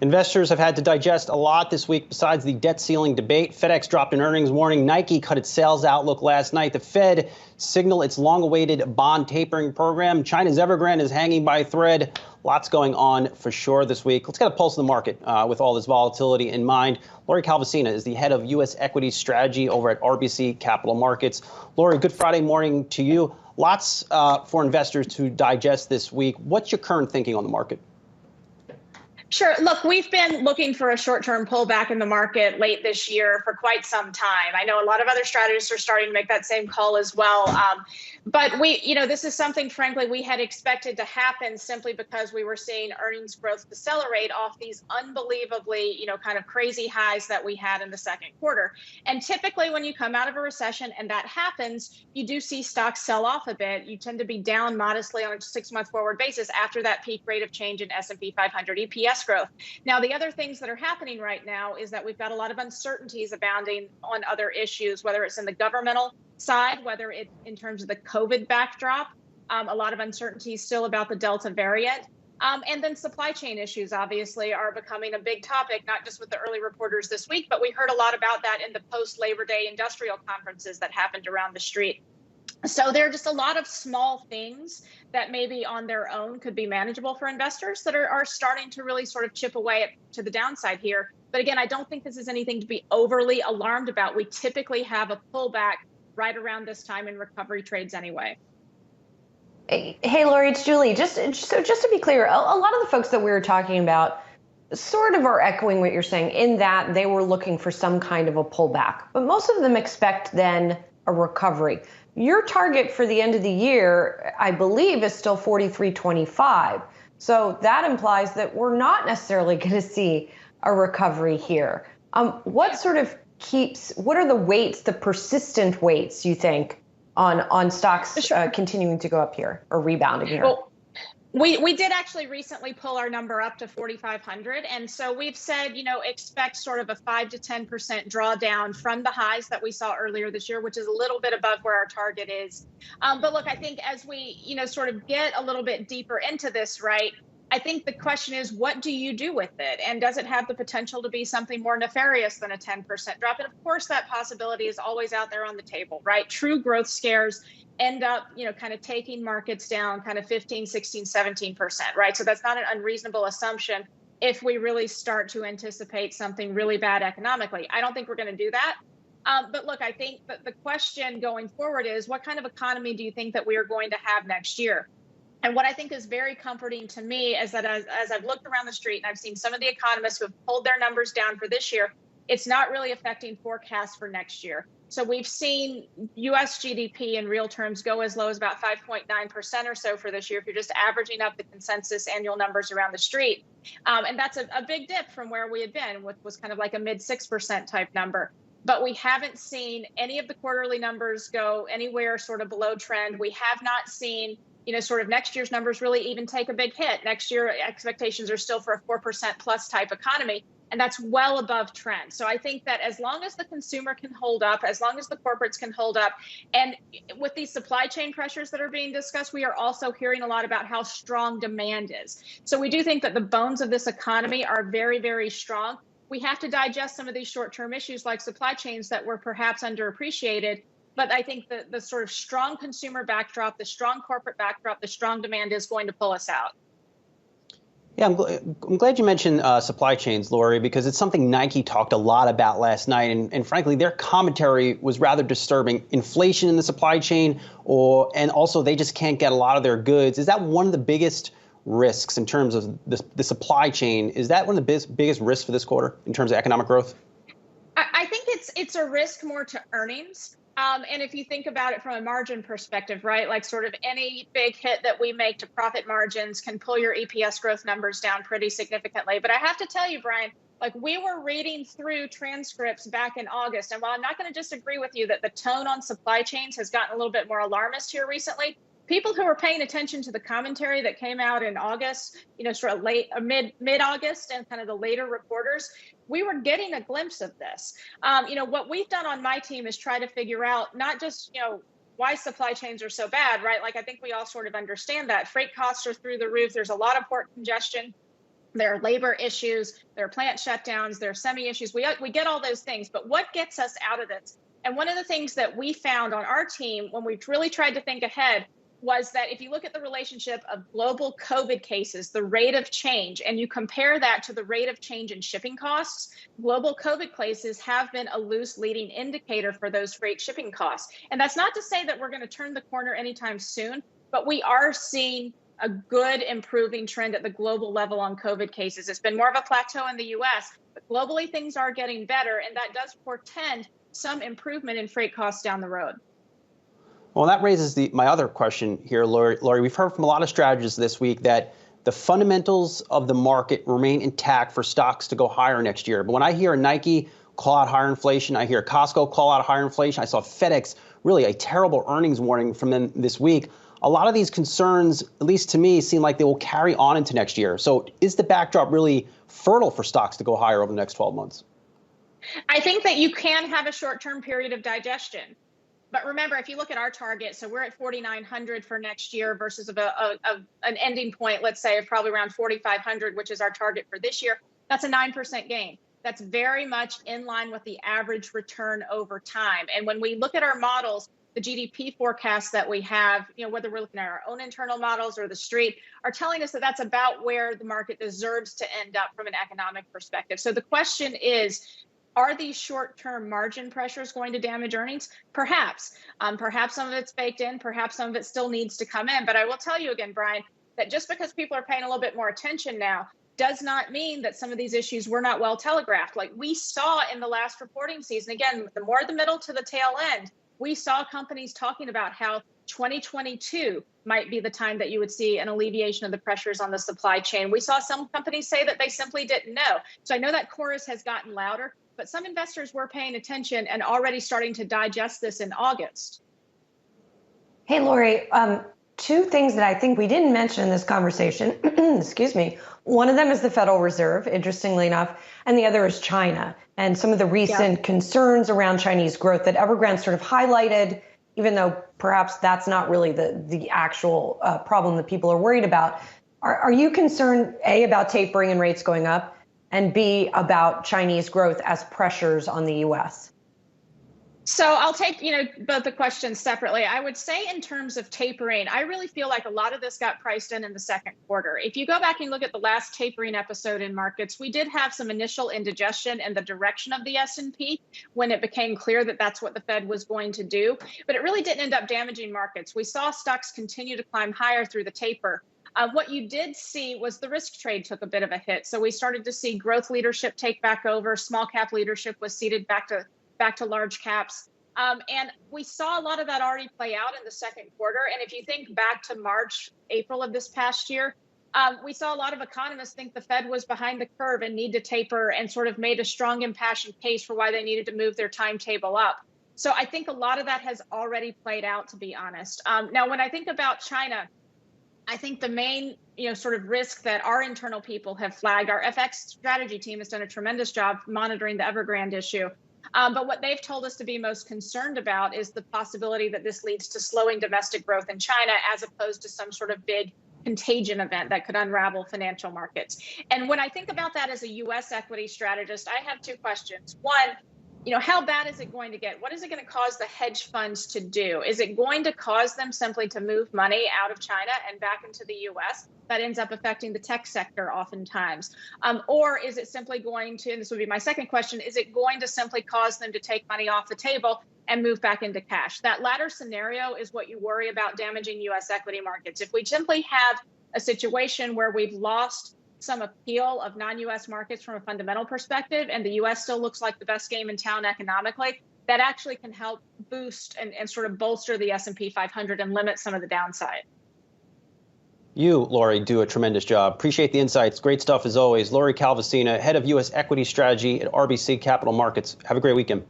Investors have had to digest a lot this week besides the debt ceiling debate. FedEx dropped an earnings warning. Nike cut its sales outlook last night. The Fed signaled its long-awaited bond tapering program. China's Evergrande is hanging by a thread. Lots going on for sure this week. Let's get a pulse of the market with all this volatility in mind. Lori Calvasina is the head of U.S. equity strategy over at RBC Capital Markets. Lori, good Friday morning to you. Lots for investors to digest this week. What's your current thinking on the market? Sure. Look, we've been looking for a short-term pullback in the market late this year for quite some time. I know a lot of other strategists are starting to make that same call as well. But this is something, frankly, we had expected to happen simply because we were seeing earnings growth decelerate off these unbelievably, kind of crazy highs that we had in the second quarter. And typically when you come out of a recession and that happens, you do see stocks sell off a bit. You tend to be down modestly on a 6-month forward basis after that peak rate of change in S&P 500 EPS growth. Now, the other things that are happening right now is that we've got a lot of uncertainties abounding on other issues, whether it's in the governmental side, whether it's in terms of the COVID backdrop, a lot of uncertainties still about the Delta variant. And then supply chain issues, obviously, are becoming a big topic, not just with the early reporters this week, but we heard a lot about that in the post-Labor Day industrial conferences that happened around the street. So there are just a lot of small things that maybe on their own could be manageable for investors that are starting to really sort of chip away to the downside here. But again, I don't think this is anything to be overly alarmed about. We typically have a pullback right around this time in recovery trades anyway. Hey, Lori, it's Julie. Just to be clear, a lot of the folks that we were talking about sort of are echoing what you're saying in that they were looking for some kind of a pullback. But most of them expect then a recovery. Your target for the end of the year, I believe, is still 43.25. So that implies that we're not necessarily going to see a recovery here. What are the weights, the persistent weights, you think, on stocks continuing to go up here or rebounding here? Well, we did actually recently pull our number up to 4,500. And so we've said, expect sort of a 5 to 10% drawdown from the highs that we saw earlier this year, which is a little bit above where our target is. But look, I think as we, sort of get a little bit deeper into this, right, I think the question is, what do you do with it? And does it have the potential to be something more nefarious than a 10% drop? And of course, that possibility is always out there on the table, right? True growth scares end up, kind of taking markets down kind of 15, 16, 17%, right? So that's not an unreasonable assumption if we really start to anticipate something really bad economically. I don't think we're going to do that. But look, I think that the question going forward is, what kind of economy do you think that we are going to have next year? And what I think is very comforting to me is that as I've looked around the street and I've seen some of the economists who have pulled their numbers down for this year, it's not really affecting forecasts for next year. So we've seen U.S. GDP in real terms go as low as about 5.9% or so for this year, if you're just averaging up the consensus annual numbers around the street. And that's a big dip from where we had been, which was kind of like a mid 6% type number. But we haven't seen any of the quarterly numbers go anywhere sort of below trend. We have not seen sort of next year's numbers really even take a big hit. Next year, expectations are still for a 4% plus type economy, and that's well above trend. So I think that as long as the consumer can hold up, as long as the corporates can hold up, and with these supply chain pressures that are being discussed, we are also hearing a lot about how strong demand is. So we do think that the bones of this economy are very, very strong. We have to digest some of these short-term issues like supply chains that were perhaps underappreciated. But I think the sort of strong consumer backdrop, the strong corporate backdrop, the strong demand is going to pull us out. Yeah, I'm glad you mentioned supply chains, Lori, because it's something Nike talked a lot about last night. And frankly, their commentary was rather disturbing. Inflation in the supply chain, and also they just can't get a lot of their goods. Is that one of the biggest risks in terms of the supply chain? Is that one of the biggest risks for this quarter in terms of economic growth? I think it's a risk more to earnings. And if you think about it from a margin perspective, right, like sort of any big hit that we make to profit margins can pull your EPS growth numbers down pretty significantly. But I have to tell you, Brian, like we were reading through transcripts back in August. And while I'm not going to disagree with you that the tone on supply chains has gotten a little bit more alarmist here recently, people who were paying attention to the commentary that came out in August, sort of mid-August and kind of the later reporters, we were getting a glimpse of this. What we've done on my team is try to figure out not just, why supply chains are so bad, right? Like, I think we all sort of understand that. Freight costs are through the roof. There's a lot of port congestion. There are labor issues, there are plant shutdowns, there are semi issues. We get all those things, but what gets us out of this? And one of the things that we found on our team when we really tried to think ahead was that if you look at the relationship of global COVID cases, the rate of change, and you compare that to the rate of change in shipping costs, global COVID cases have been a loose leading indicator for those freight shipping costs. And that's not to say that we're going to turn the corner anytime soon, but we are seeing a good improving trend at the global level on COVID cases. It's been more of a plateau in the US, but globally things are getting better, and that does portend some improvement in freight costs down the road. Well, that raises my other question here, Lori. We've heard from a lot of strategists this week that the fundamentals of the market remain intact for stocks to go higher next year. But when I hear Nike call out higher inflation, I hear Costco call out higher inflation, I saw FedEx, really a terrible earnings warning from them this week. A lot of these concerns, at least to me, seem like they will carry on into next year. So is the backdrop really fertile for stocks to go higher over the next 12 months? I think that you can have a short-term period of digestion. But remember, if you look at our target, so we're at 4,900 for next year versus an ending point, let's say, of probably around 4,500, which is our target for this year. That's a 9% gain. That's very much in line with the average return over time. And when we look at our models, the GDP forecasts that we have, whether we're looking at our own internal models or the street, are telling us that that's about where the market deserves to end up from an economic perspective. So the question is, are these short-term margin pressures going to damage earnings? Perhaps. Perhaps some of it's baked in. Perhaps some of it still needs to come in. But I will tell you again, Brian, that just because people are paying a little bit more attention now does not mean that some of these issues were not well telegraphed. Like we saw in the last reporting season, again, the more the middle to the tail end, we saw companies talking about how 2022 might be the time that you would see an alleviation of the pressures on the supply chain. We saw some companies say that they simply didn't know. So I know that chorus has gotten louder, but some investors were paying attention and already starting to digest this in August. Hey, Lori, two things that I think we didn't mention in this conversation, excuse me. One of them is the Federal Reserve, interestingly enough, and the other is China and some of the recent concerns around Chinese growth that Evergrande sort of highlighted, even though perhaps that's not really the actual problem that people are worried about. Are you concerned, A, about tapering and rates going up, and B, about Chinese growth as pressures on the U.S.? So I'll take, both the questions separately. I would say in terms of tapering, I really feel like a lot of this got priced in the second quarter. If you go back and look at the last tapering episode in markets, we did have some initial indigestion in the direction of the S&P when it became clear that that's what the Fed was going to do. But it really didn't end up damaging markets. We saw stocks continue to climb higher through the taper. What you did see was the risk trade took a bit of a hit. So we started to see growth leadership take back over. Small cap leadership was ceded back to large caps. And we saw a lot of that already play out in the second quarter. And if you think back to March, April of this past year, we saw a lot of economists think the Fed was behind the curve and need to taper, and sort of made a strong impassioned case for why they needed to move their timetable up. So I think a lot of that has already played out, to be honest. Now, when I think about China, I think the main, sort of risk that our internal people have flagged, our FX strategy team has done a tremendous job monitoring the Evergrande issue. But what they've told us to be most concerned about is the possibility that this leads to slowing domestic growth in China, as opposed to some sort of big contagion event that could unravel financial markets. And when I think about that as a U.S. equity strategist, I have two questions. One, how bad is it going to get? What is it going to cause the hedge funds to do? Is it going to cause them simply to move money out of China and back into the U.S.? That ends up affecting the tech sector oftentimes. Or is it simply going to, and this would be my second question, is it going to simply cause them to take money off the table and move back into cash? That latter scenario is what you worry about damaging U.S. equity markets. If we simply have a situation where we've lost some appeal of non-U.S. markets from a fundamental perspective, and the U.S. still looks like the best game in town economically, that actually can help boost and sort of bolster the S&P 500 and limit some of the downside. You, Lori, do a tremendous job. Appreciate the insights. Great stuff as always. Lori Calvasina, head of U.S. equity strategy at RBC Capital Markets. Have a great weekend.